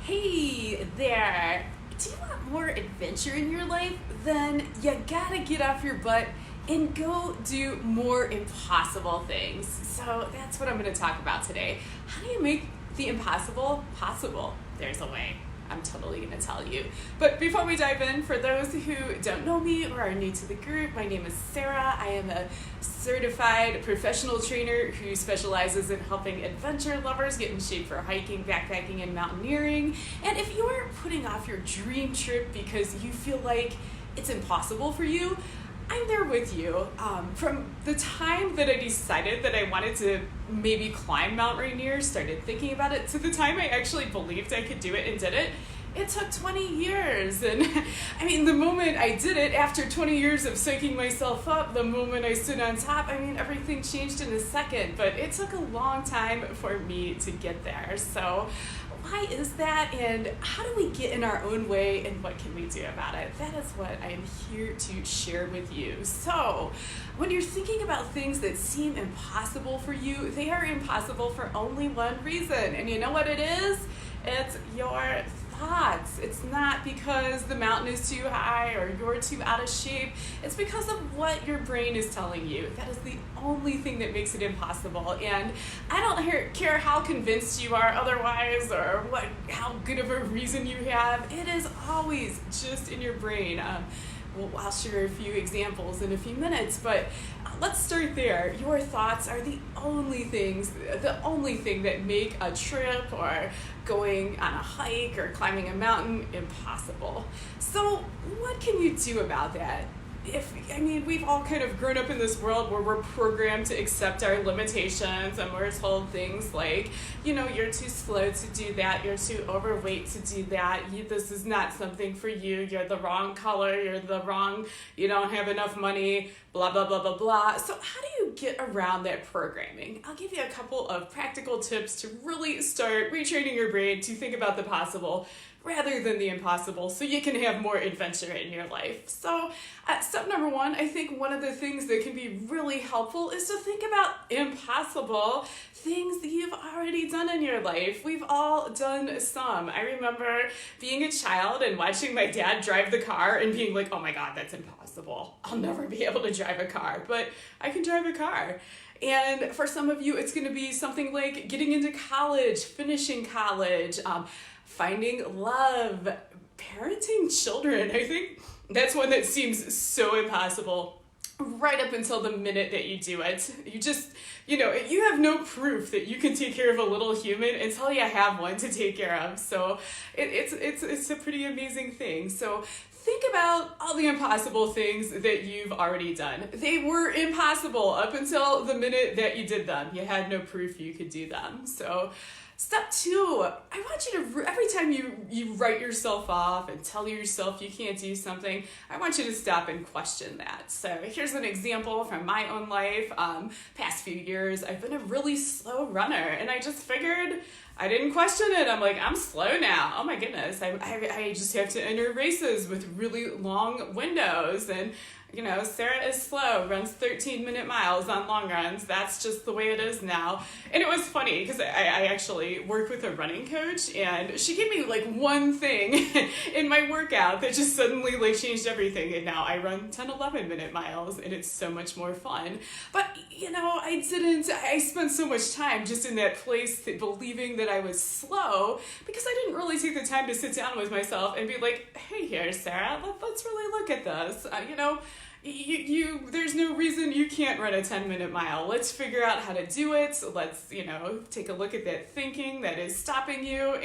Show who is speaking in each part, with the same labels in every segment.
Speaker 1: Hey there! Do you want more adventure in your life? Then you gotta get off your butt and go do more impossible things. So that's what I'm gonna talk about today. How do you make the impossible possible? There's a way. I'm totally going to tell you. But before we dive in, for those who don't know me or are new to the group, my name is Sarah. I am a certified professional trainer who specializes in helping adventure lovers get in shape for hiking, backpacking, and mountaineering. And if you're putting off your dream trip because you feel like it's impossible for you, I'm there with you. From the time that I decided that I wanted to maybe climb Mount Rainier, started thinking about it, to the time I actually believed I could do it and did it, it took 20 years. And I mean, the moment I did it, after 20 years of psyching myself up, the moment I stood on top, I mean, everything changed in a second. But it took a long time for me to get there. So why is that, and how do we get in our own way, and what can we do about it? That is what I am here to share with you. So when you're thinking about things that seem impossible for you, they are impossible for only one reason. And you know what it is? It's your thoughts. It's not because the mountain is too high or you're too out of shape. It's because of what your brain is telling you. That is the only thing that makes it impossible. And I don't care how convinced you are otherwise, or how good of a reason you have. It is always just in your brain. Well, I'll share a few examples in a few minutes, but let's start there. Your thoughts are the only thing that make a trip or going on a hike or climbing a mountain impossible. So what can you do about that? We've all kind of grown up in this world where we're programmed to accept our limitations, and we're told things like, you're too slow to do that, you're too overweight to do that, this is not something for you, you're the wrong color, you don't have enough money, blah, blah, blah, blah, blah. So how do you get around that programming? I'll give you a couple of practical tips to really start retraining your brain to think about the possible rather than the impossible, so you can have more adventure in your life. So step number one, I think one of the things that can be really helpful is to think about impossible things that you've already done in your life. We've all done some. I remember being a child and watching my dad drive the car and being like, oh my God, that's impossible. I'll never be able to drive a car, but I can drive a car. And for some of you, it's going to be something like getting into college, finishing college, finding love, parenting children. I think that's one that seems so impossible right up until the minute that you do it. You have no proof that you can take care of a little human until you have one to take care of. So it's a pretty amazing thing. So think about all the impossible things that you've already done. They were impossible up until the minute that you did them. You had no proof you could do them. So step two, I want you to, every time you write yourself off and tell yourself you can't do something, I want you to stop and question that. So here's an example from my own life. Past few years, I've been a really slow runner, and I just figured I didn't question it. I'm like, I'm slow now. Oh my goodness. I just have to enter races with really long windows, and Sarah is slow, runs 13-minute miles on long runs. That's just the way it is now. And it was funny because I actually worked with a running coach, and she gave me like one thing in my workout that just suddenly changed everything. And now I run 10, 11-minute miles, and it's so much more fun. But I spent so much time just in that place believing that I was slow because I didn't really take the time to sit down with myself and be like, hey here, Sarah, let's really look at this. There's no reason you can't run a 10-minute mile. Let's figure out how to do it. Let's, take a look at that thinking that is stopping you.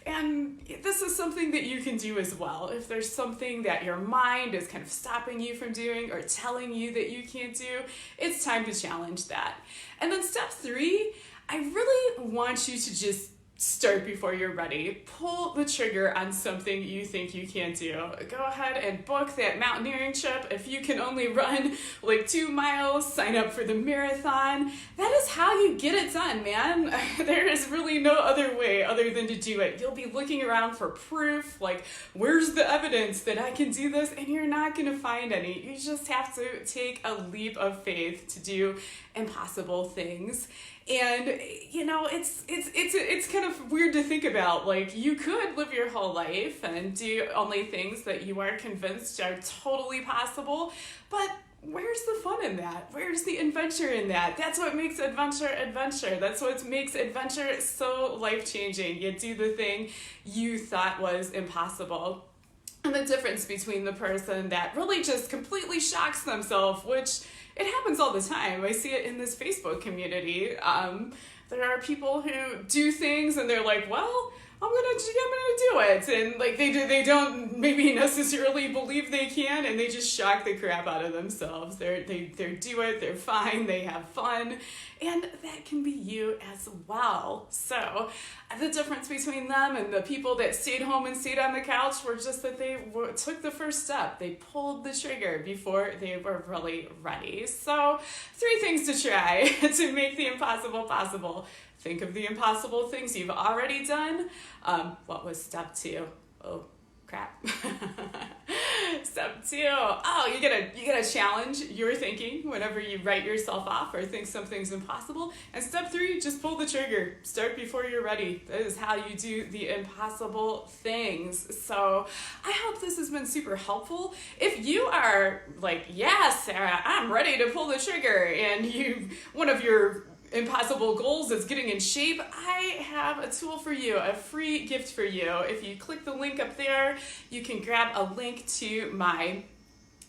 Speaker 1: And this is something that you can do as well. If there's something that your mind is kind of stopping you from doing or telling you that you can't do, it's time to challenge that. And then step three, I really want you to just start before you're ready. Pull the trigger on something you think you can do. Go ahead and book that mountaineering trip. If you can only run 2 miles, sign up for the marathon. That is how you get it done, man. There is really no other way other than to do it. You'll be looking around for proof, where's the evidence that I can do this? And you're not going to find any. You just have to take a leap of faith to do impossible things. And it's kind of weird to think about. Like, you could live your whole life and do only things that you are convinced are totally possible, but where's the fun in that? Where's the adventure in that? That's what makes adventure adventure. That's what makes adventure so life-changing. You do the thing you thought was impossible. And the difference between the person that really just completely shocks themselves, which it happens all the time. I see it in this Facebook community. There are people who do things and they're like, well, I'm gonna do it, and like they don't maybe necessarily believe they can, and they just shock the crap out of themselves. They do it, they're fine, they have fun, and that can be you as well. So the difference between them and the people that stayed home and stayed on the couch were just that they took the first step. They pulled the trigger before they were really ready. So 3 things to try to make the impossible possible. Think of the impossible things you've already done. What was step 2? Oh, crap. Step 2. Oh, you gotta challenge your thinking whenever you write yourself off or think something's impossible. And step 3, just pull the trigger. Start before you're ready. That is how you do the impossible things. So I hope this has been super helpful. If you are like, yeah, Sarah, I'm ready to pull the trigger, and one of your impossible goals is getting in shape, I have a tool for you, a free gift for you. If you click the link up there, you can grab a link to my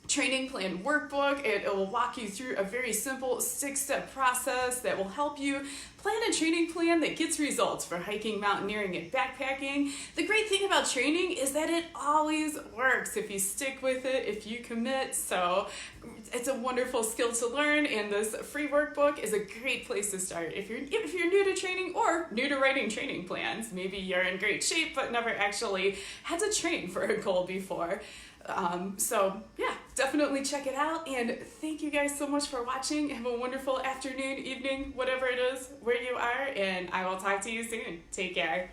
Speaker 1: training plan workbook. It will walk you through a very simple 6-step process that will help you plan a training plan that gets results for hiking, mountaineering, and backpacking. The great thing about training is that it always works if you stick with it, if you commit. So it's a wonderful skill to learn, and this free workbook is a great place to start. If you're new to training or new to writing training plans, maybe you're in great shape but never actually had to train for a goal before. So yeah, definitely check it out, and thank you guys so much for watching. Have a wonderful afternoon, evening, whatever it is, where you are, and I will talk to you soon. Take care.